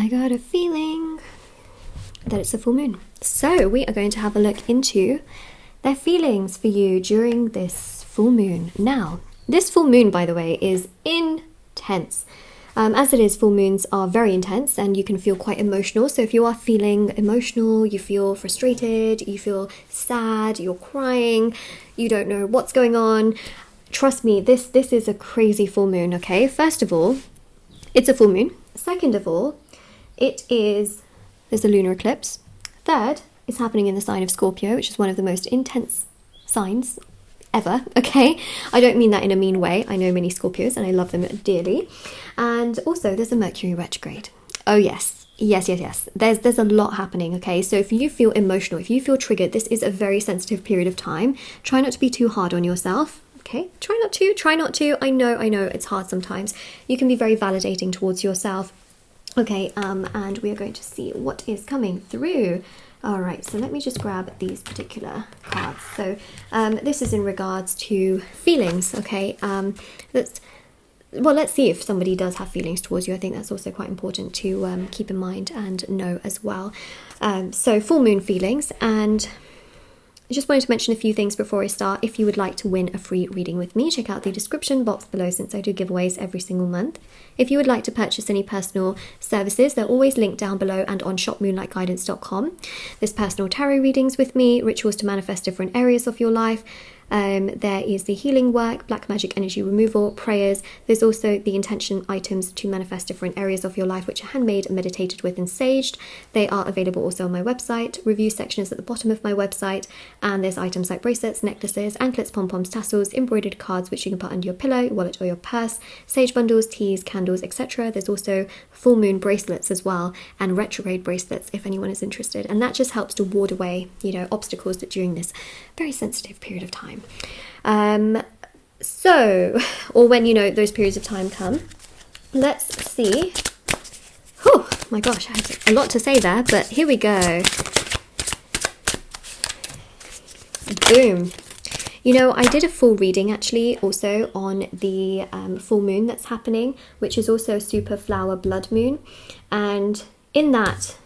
I got a feeling that it's a full moon. So we are going to have a look into their feelings for you during this full moon. Now, this full moon, by the way, is intense. As it is, full moons are very intense and you can feel quite emotional. So if you are feeling emotional, you feel frustrated, you feel sad, you're crying, you don't know what's going on, trust me, this is a crazy full moon, okay? First of all, it's a full moon. Second of all, there's a lunar eclipse. Third, it's happening in the sign of Scorpio, which is one of the most intense signs ever, okay? I don't mean that in a mean way. I know many Scorpios and I love them dearly. And also there's a Mercury retrograde. Oh yes. There's a lot happening, okay? So if you feel emotional, if you feel triggered, this is a very sensitive period of time. Try not to be too hard on yourself, okay? Try not to. I know it's hard sometimes. You can be very validating towards yourself. Okay, and we are going to see what is coming through. All right, so let me just grab these particular cards. So this is in regards to feelings, okay? Let's see if somebody does have feelings towards you. I think that's also quite important to keep in mind and know as well. So full moon feelings, and I just wanted to mention a few things before I start. If you would like to win a free reading with me, check out the description box below since I do giveaways every single month. If you would like to purchase any personal services, they're always linked down below and on shopmoonlightguidance.com. There's personal tarot readings with me, rituals to manifest different areas of your life. There is the healing work, black magic energy removal, prayers. There's also the intention items to manifest different areas of your life, which are handmade, meditated with, and saged. They are available also on my website. Review section is at the bottom of my website, and there's items like bracelets, necklaces, anklets, pom-poms, tassels, embroidered cards which you can put under your pillow, your wallet, or your purse, sage bundles, teas, candles, etc. There's also full moon bracelets as well, and retrograde bracelets if anyone is interested, and that just helps to ward away, obstacles that during this very sensitive period of time. Or when those periods of time come. Let's see. Oh my gosh, I had a lot to say there, but here we go. Boom. I did a full reading actually also on the full moon that's happening, which is also a super flower blood moon, and in that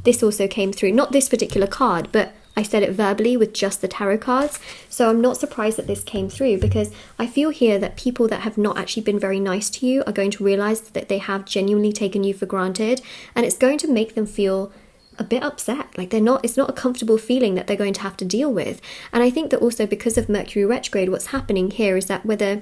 this also came through, not this particular card, but I said it verbally with just the tarot cards. So I'm not surprised that this came through, because I feel here that people that have not actually been very nice to you are going to realize that they have genuinely taken you for granted, and it's going to make them feel a bit upset. Like it's not a comfortable feeling that they're going to have to deal with. And I think that also because of Mercury retrograde, what's happening here is that whether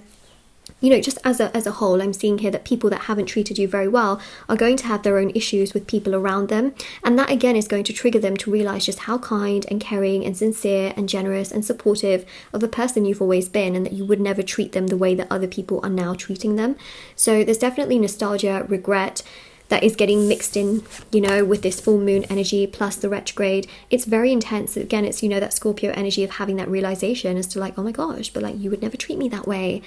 just as a whole, I'm seeing here that people that haven't treated you very well are going to have their own issues with people around them. And that again is going to trigger them to realize just how kind and caring and sincere and generous and supportive of a person you've always been, and that you would never treat them the way that other people are now treating them. So there's definitely nostalgia, regret that is getting mixed in, with this full moon energy plus the retrograde. It's very intense. Again, it's, that Scorpio energy of having that realization as to like, oh my gosh, but you would never treat me that way.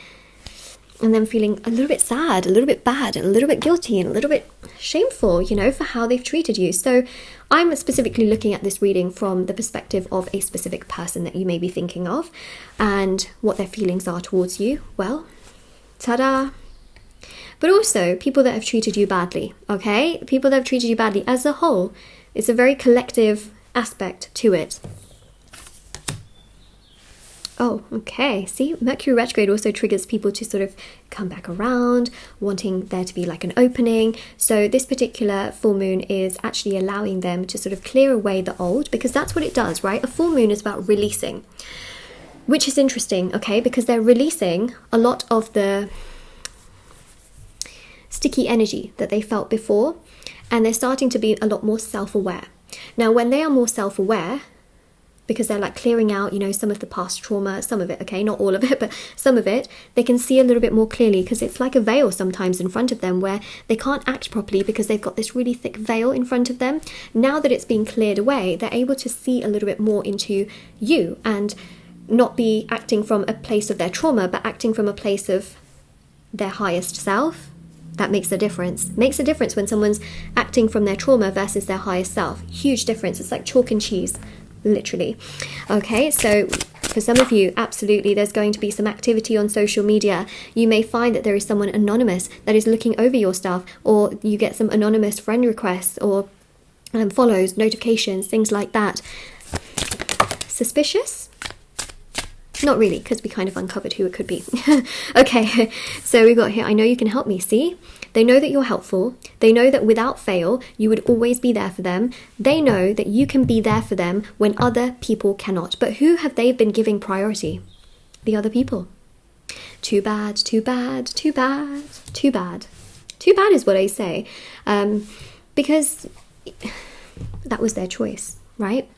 And then feeling a little bit sad, a little bit bad, and a little bit guilty, and a little bit shameful, for how they've treated you. So I'm specifically looking at this reading from the perspective of a specific person that you may be thinking of, and what their feelings are towards you. Well, ta-da! But also people that have treated you badly, okay? People that have treated you badly as a whole. It's a very collective aspect to it. Oh, okay. See, Mercury retrograde also triggers people to sort of come back around, wanting there to be like an opening. So this particular full moon is actually allowing them to sort of clear away the old, because that's what it does, right? A full moon is about releasing, which is interesting, okay? Because they're releasing a lot of the sticky energy that they felt before, and they're starting to be a lot more self-aware. Now, when they are more self-aware, because they're like clearing out, some of the past trauma, some of it, okay, not all of it, but some of it, they can see a little bit more clearly, because it's like a veil sometimes in front of them where they can't act properly because they've got this really thick veil in front of them. Now that it's being cleared away, they're able to see a little bit more into you and not be acting from a place of their trauma, but acting from a place of their highest self. That makes a difference. Makes a difference when someone's acting from their trauma versus their highest self. Huge difference. It's like chalk and cheese. Literally. Okay, so For some of you, absolutely, there's going to be some activity on social media. You may find that there is someone anonymous that is looking over your stuff, or you get some anonymous friend requests or follows, notifications, things like that. Suspicious? Not really, because we kind of uncovered who it could be. Okay, so we got here, I know you can help me. See? They know that you're helpful. They know that without fail, you would always be there for them. They know that you can be there for them when other people cannot. But who have they been giving priority? The other people. Too bad, too bad, too bad, too bad. Too bad is what I say. Because that was their choice, right?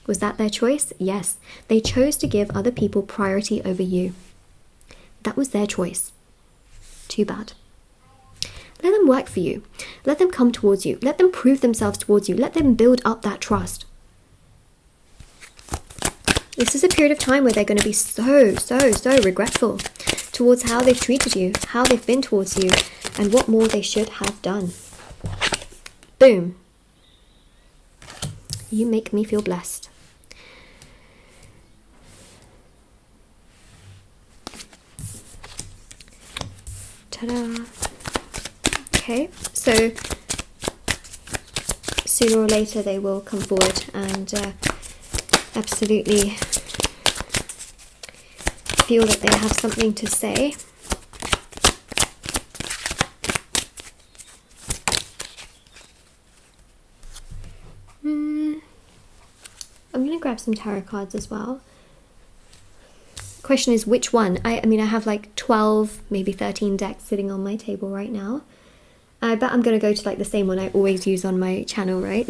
Was that their choice? Yes. They chose to give other people priority over you. That was their choice. Too bad. Let them work for you. Let them come towards you. Let them prove themselves towards you. Let them build up that trust. This is a period of time where they're going to be so regretful towards how they've treated you, how they've been towards you, and what more they should have done. Boom. You make me feel blessed. Ta-da. Okay, so sooner or later they will come forward and absolutely feel that they have something to say. I'm going to grab some tarot cards as well. Question is which one? I mean I have like 12, maybe 13 decks sitting on my table right now. I bet I'm going to go to like the same one I always use on my channel, right?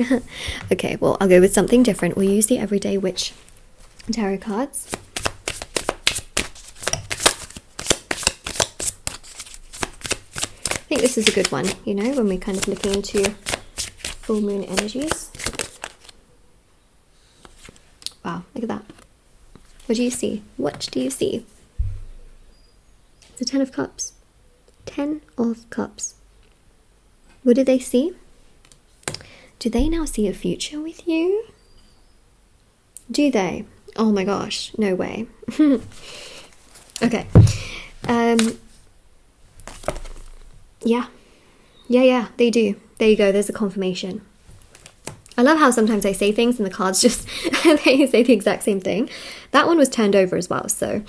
Okay, well, I'll go with something different. We'll use the Everyday Witch tarot cards. I think this is a good one, you know, when we're kind of looking into full moon energies. Wow, look at that. What do you see? What do you see? The 10 of Cups. 10 of Cups. What do they see? Do they now see a future with you? Do they? Oh my gosh, no way. Okay. Yeah, they do. There you go, there's a confirmation. I love how sometimes I say things and the cards just, they say the exact same thing. That one was turned over as well, so...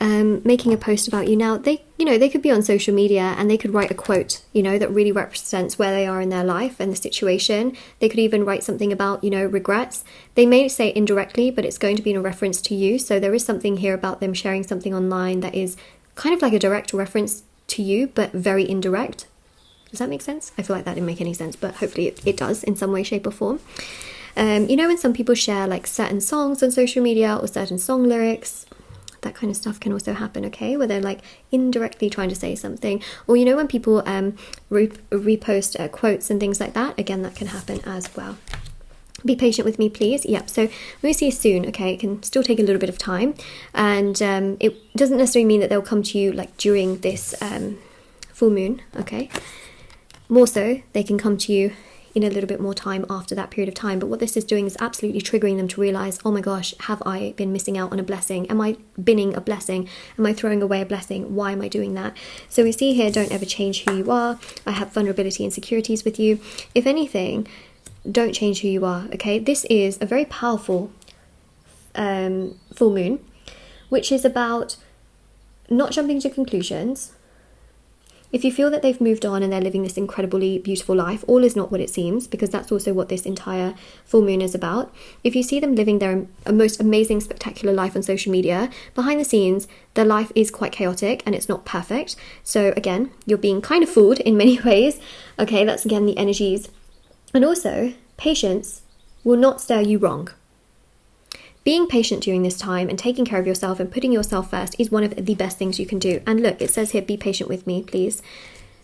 making a post about you now, they could be on social media and they could write a quote, that really represents where they are in their life and the situation. They could even write something about, regrets. They may say indirectly, but it's going to be in a reference to you. So there is something here about them sharing something online that is kind of like a direct reference to you, but very indirect. Does that make sense? I feel like that didn't make any sense, but hopefully it does in some way, shape or form. When some people share like certain songs on social media or certain song lyrics, that kind of stuff can also happen, okay? Where they're like indirectly trying to say something. Or when people repost quotes and things like that, again, that can happen as well. Be patient with me, please. Yep, so we'll see you soon, okay? It can still take a little bit of time. And it doesn't necessarily mean that they'll come to you like during this full moon, okay? More so, they can come to you in a little bit more time after that period of time. But what this is doing is absolutely triggering them to realize, oh my gosh, have I been missing out on a blessing? Am I binning a blessing? Am I throwing away a blessing? Why am I doing that? So we see here, don't ever change who you are. I have vulnerability and insecurities with you. If anything, don't change who you are, okay? This is a very powerful full moon, which is about not jumping to conclusions. If you feel that they've moved on and they're living this incredibly beautiful life, all is not what it seems, because that's also what this entire full moon is about. If you see them living their most amazing, spectacular life on social media, behind the scenes, their life is quite chaotic and it's not perfect. So again, you're being kind of fooled in many ways. Okay, that's again the energies. And also, patience will not steer you wrong. Being patient during this time and taking care of yourself and putting yourself first is one of the best things you can do. And look, it says here, be patient with me, please.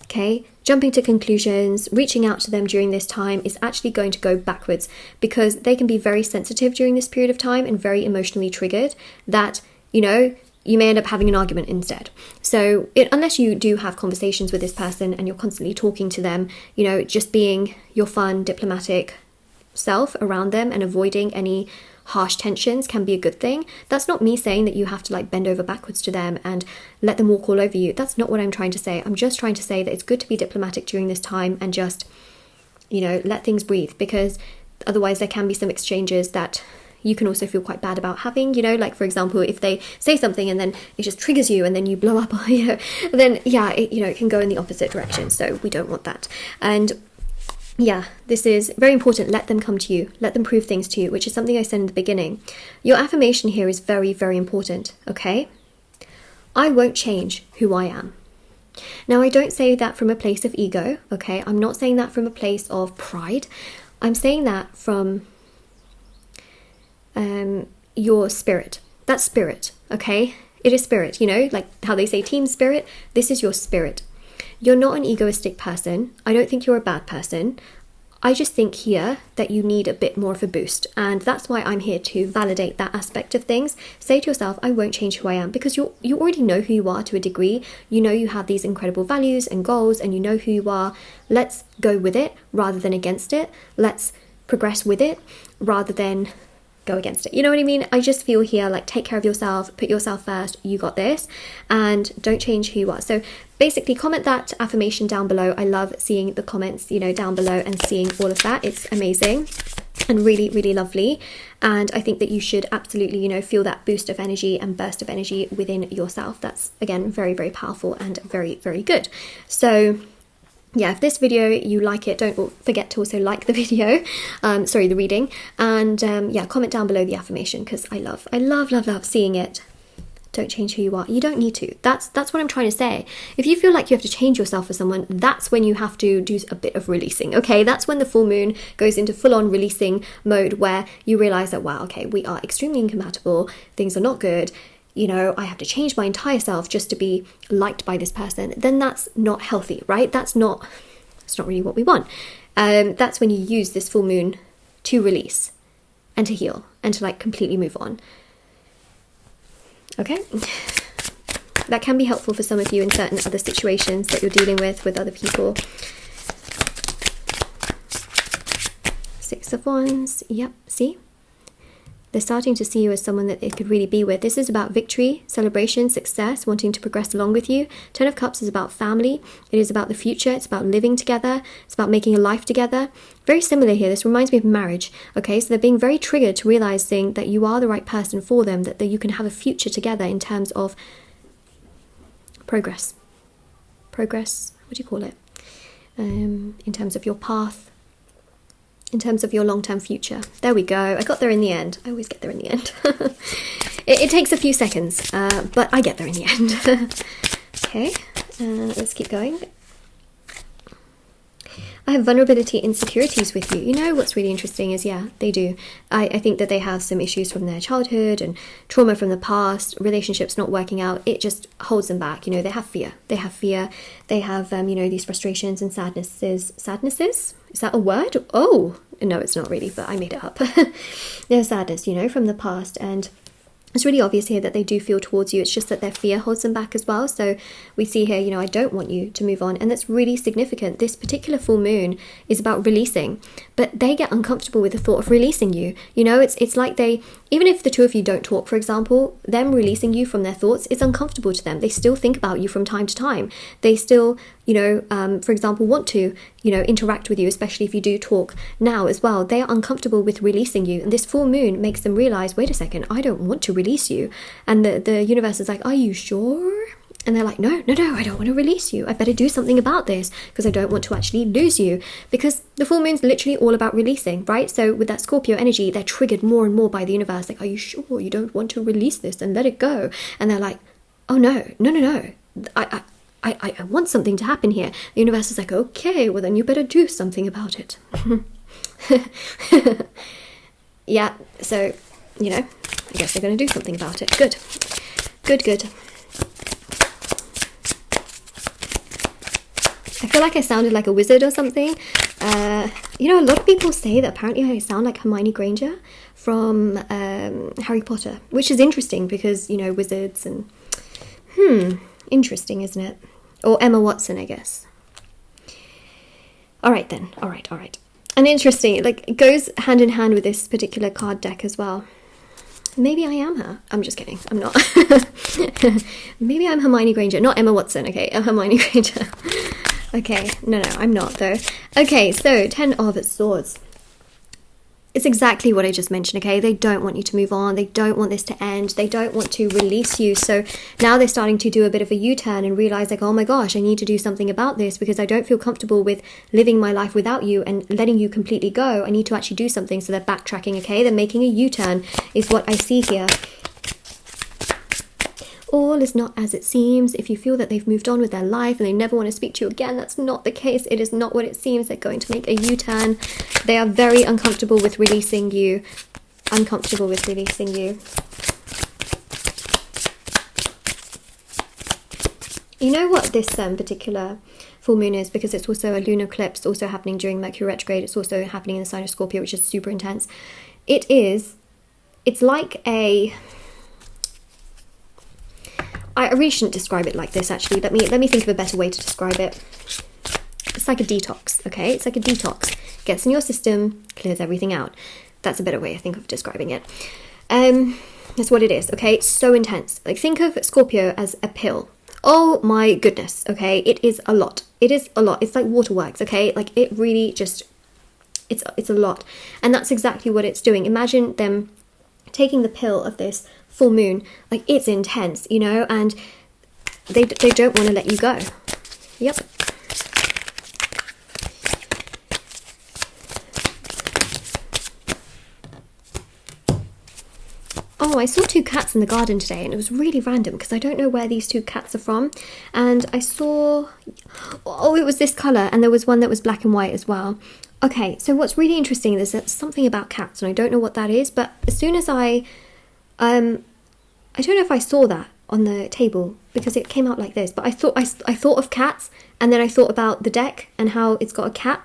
Okay, jumping to conclusions, reaching out to them during this time is actually going to go backwards, because they can be very sensitive during this period of time and very emotionally triggered that, you may end up having an argument instead. So unless you do have conversations with this person and you're constantly talking to them, just being your fun, diplomatic self around them and avoiding any harsh tensions can be a good thing. That's not me saying that you have to like bend over backwards to them and let them walk all over you. That's not what I'm trying to say. I'm just trying to say that it's good to be diplomatic during this time and just, you know, let things breathe, because otherwise there can be some exchanges that you can also feel quite bad about having, you know, like for example, if they say something and then it just triggers you and then you blow up, you know, then yeah, it can go in the opposite direction. So we don't want that. And yeah, this is very important. Let them come to you. Let them prove things to you, which is something I said in the beginning. Your affirmation here is very, very important, okay? I won't change who I am. Now, I don't say that from a place of ego, okay? I'm not saying that from a place of pride. I'm saying that from your spirit. That's spirit, okay? It is spirit, you know, like how they say team spirit. This is your spirit. You're not an egoistic person. I don't think you're a bad person. I just think here that you need a bit more of a boost. And that's why I'm here to validate that aspect of things. Say to yourself, I won't change who I am, because you already know who you are to a degree. You know you have these incredible values and goals and you know who you are. Let's go with it rather than against it. Let's progress with it rather than go against it. You know what I mean? I just feel here like take care of yourself, put yourself first, you got this, and don't change who you are. So basically comment that affirmation down below. I love seeing the comments, you know, down below and seeing all of that. It's amazing and really, really lovely. And I think that you should absolutely, you know, feel that boost of energy and burst of energy within yourself. That's again very, very powerful and very, very good. So yeah, if this video you like it, don't forget to also like the video, the reading, and yeah, comment down below the affirmation, because I love seeing it. Don't change who you are. You don't need to. That's what I'm trying to say. If you feel like you have to change yourself for someone, that's when you have to do a bit of releasing, okay? That's when the full moon goes into full-on releasing mode, where you realize that, wow, okay, we are extremely incompatible, things are not good, you know, I have to change my entire self just to be liked by this person. Then that's not healthy, right? That's not really what we want. That's when you use this full moon to release and to heal and to like completely move on. Okay, that can be helpful for some of you in certain other situations that you're dealing with other people. Six of Wands, yep, see? They're starting to see you as someone that they could really be with. This is about victory, celebration, success, wanting to progress along with you. Ten of Cups is about family. It is about the future. It's about living together. It's about making a life together. Very similar here. This reminds me of marriage. Okay, so they're being very triggered to realizing that you are the right person for them, that you can have a future together in terms of progress. Progress, what do you call it? In terms of your path. In terms of your long-term future. There we go. I got there in the end. I always get there in the end. It takes a few seconds, but I get there in the end. Okay, let's keep going. I have vulnerability insecurities with you. You know what's really interesting is, yeah, they do. I think that they have some issues from their childhood and trauma from the past, relationships not working out. It just holds them back. You know, they have fear. They have fear. They have, you know, these frustrations and sadnesses. Sadnesses? Is that a word? Oh, no, it's not really, but I made it up. There's sadness, you know, from the past, and it's really obvious here that they do feel towards you. It's just that their fear holds them back as well. So we see here, you know, I don't want you to move on. And that's really significant. This particular full moon is about releasing, but they get uncomfortable with the thought of releasing you. You know, it's like they, even if the two of you don't talk, for example, them releasing you from their thoughts is uncomfortable to them. They still think about you from time to time. They still, you know, for example, want to, you know, interact with you, especially if you do talk now as well. They are uncomfortable with releasing you. And this full moon makes them realize, wait a second, I don't want to release you. And the universe is like, are you sure? And they're like, no, I don't want to release you. I better do something about this because I don't want to actually lose you. Because the full moon's literally all about releasing, right? So with that Scorpio energy, they're triggered more and more by the universe. Like, are you sure you don't want to release this and let it go? And they're like, oh, no. I want something to happen here. The universe is like, okay, well then you better do something about it. Yeah, so, you know, I guess they're going to do something about it. Good. I feel like I sounded like a wizard or something. You know, a lot of people say that apparently I sound like Hermione Granger from Harry Potter, which is interesting because, you know, wizards and... interesting, isn't it? Or Emma Watson, I guess. All right. And interesting, like, it goes hand in hand with this particular card deck as well. Maybe I am her. I'm just kidding. I'm not. Maybe I'm Hermione Granger. Not Emma Watson, okay? I'm Hermione Granger. Okay, no, I'm not though. Okay, so 10 of Swords. It's exactly what I just mentioned, okay? They don't want you to move on. They don't want this to end. They don't want to release you. So now they're starting to do a bit of a U-turn and realize like, oh my gosh, I need to do something about this because I don't feel comfortable with living my life without you and letting you completely go. I need to actually do something. So they're backtracking, okay? They're making a U-turn is what I see here. All is not as it seems. If you feel that they've moved on with their life and they never want to speak to you again, that's not the case. It is not what it seems. They're going to make a U-turn. They are very uncomfortable with releasing you. Uncomfortable with releasing you. You know what this particular full moon is, because it's also a lunar eclipse, also happening during Mercury retrograde. It's also happening in the sign of Scorpio, which is super intense. It's like a... I really shouldn't describe it like this, actually. Let me think of a better way to describe it. It's like a detox, okay? It's like a detox. Gets in your system, clears everything out. That's a better way, I think, of describing it. That's what it is, okay? It's so intense. Like, think of Scorpio as a pill. Oh my goodness, okay? It is a lot. It is a lot. It's like waterworks, okay? Like, it really just... It's a lot. And that's exactly what it's doing. Imagine them taking the pill of this full moon. Like, it's intense, you know, and they don't want to let you go. Yep. Oh, I saw 2 cats in the garden today, and it was really random because I don't know where these 2 cats are from. And I saw, oh, it was this colour, and there was one that was black and white as well. Okay, so what's really interesting is that something about cats, and I don't know what that is, but as soon as I don't know if I saw that on the table because it came out like this, but I thought of cats, and then I thought about the deck and how it's got a cat.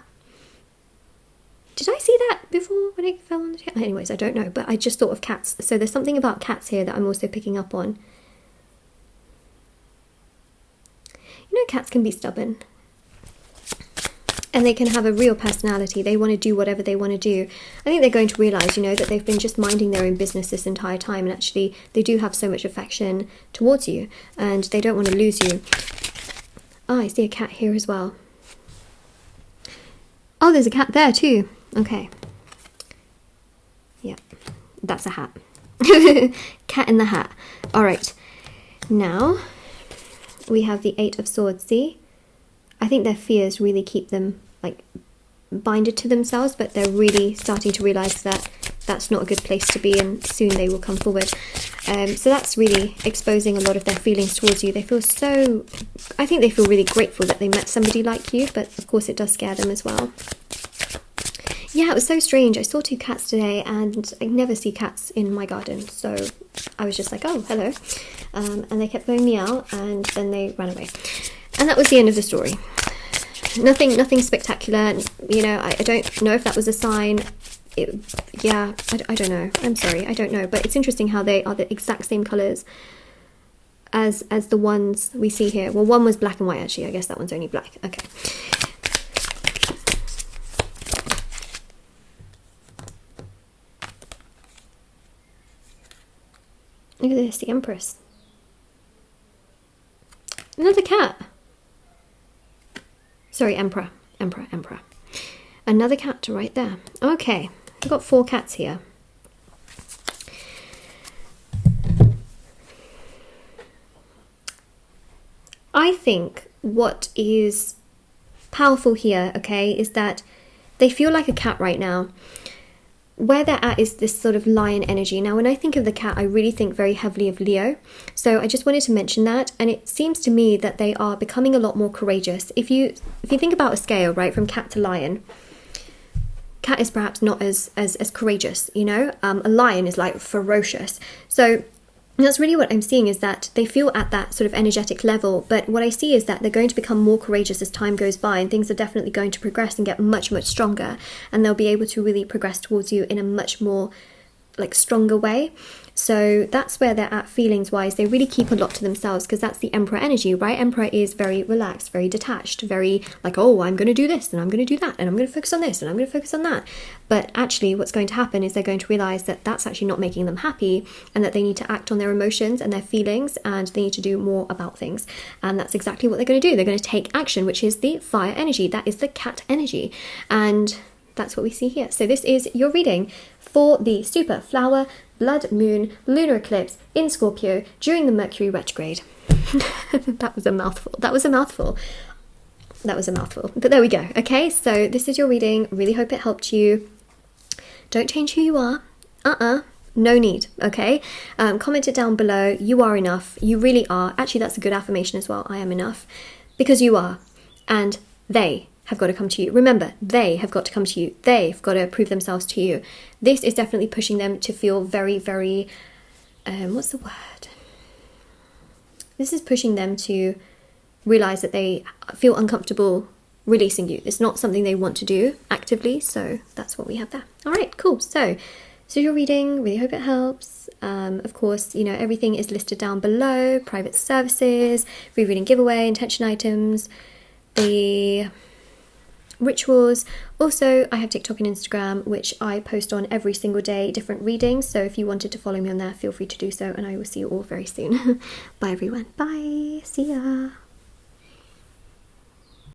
Did I see that before when it fell on the table? Anyways, I don't know, but I just thought of cats. So there's something about cats here that I'm also picking up on. You know, cats can be stubborn. And they can have a real personality. They want to do whatever they want to do. I think they're going to realise, you know, that they've been just minding their own business this entire time, and actually they do have so much affection towards you, and they don't want to lose you. Oh, I see a cat here as well. Oh, there's a cat there too. Okay. Yeah, that's a hat. Cat in the hat. All right. Now we have the 8 of Swords. See? I think their fears really keep them like binded to themselves, but they're really starting to realise that that's not a good place to be, and soon they will come forward. So that's really exposing a lot of their feelings towards you. They feel so... I think they feel really grateful that they met somebody like you, but of course it does scare them as well. Yeah, it was so strange. I saw 2 cats today, and I never see cats in my garden, so I was just like, oh, hello. And they kept going meow, and then they ran away. And that was the end of the story. Nothing spectacular. You know, I don't know if that was a sign. Yeah, I don't know. I'm sorry, I don't know. But it's interesting how they are the exact same colours as the ones we see here. Well, one was black and white, actually. I guess that one's only black. Okay. Look at this, the Empress. Another cat. Sorry, Emperor. Another cat right there. Okay, I've got 4 cats here. I think what is powerful here, okay, is that they feel like a cat right now. Where they're at is this sort of lion energy. Now, when I think of the cat, I really think very heavily of Leo. So I just wanted to mention that. And it seems to me that they are becoming a lot more courageous. If you think about a scale, right, from cat to lion, cat is perhaps not as courageous, you know. A lion is like ferocious. So that's really what I'm seeing, is that they feel at that sort of energetic level. But what I see is that they're going to become more courageous as time goes by, and things are definitely going to progress and get much stronger, and they'll be able to really progress towards you in a much more like stronger way. So that's where they're at feelings wise. They really keep a lot to themselves because that's the Emperor energy, right? Emperor is very relaxed, very detached, very like, oh, I'm going to do this and I'm going to do that and I'm going to focus on this and I'm going to focus on that. But actually what's going to happen is they're going to realize that that's actually not making them happy and that they need to act on their emotions and their feelings and they need to do more about things. And that's exactly what they're going to do. They're going to take action, which is the fire energy. That is the cat energy. And that's what we see here. So this is your reading for the super flower blood moon lunar eclipse in Scorpio during the Mercury retrograde. That was a mouthful. That was a mouthful. That was a mouthful. But there we go. Okay, so this is your reading. Really hope it helped you. Don't change who you are. No need. Okay. Comment it down below. You are enough. You really are. Actually, that's a good affirmation as well. I am enough. Because you are. And they have got to come to you. Remember, they have got to come to you. They've got to prove themselves to you. This is definitely pushing them to feel very, very, what's the word? This is pushing them to realize that they feel uncomfortable releasing you. It's not something they want to do actively. So that's what we have there. All right, cool. So your reading, really hope it helps. Of course, you know, everything is listed down below. Private services, free reading giveaway, intention items, the rituals. Also, I have TikTok and Instagram, which I post on every single day, different readings. So if you wanted to follow me on there, feel free to do so. And I will see you all very soon. Bye, everyone. Bye. See ya.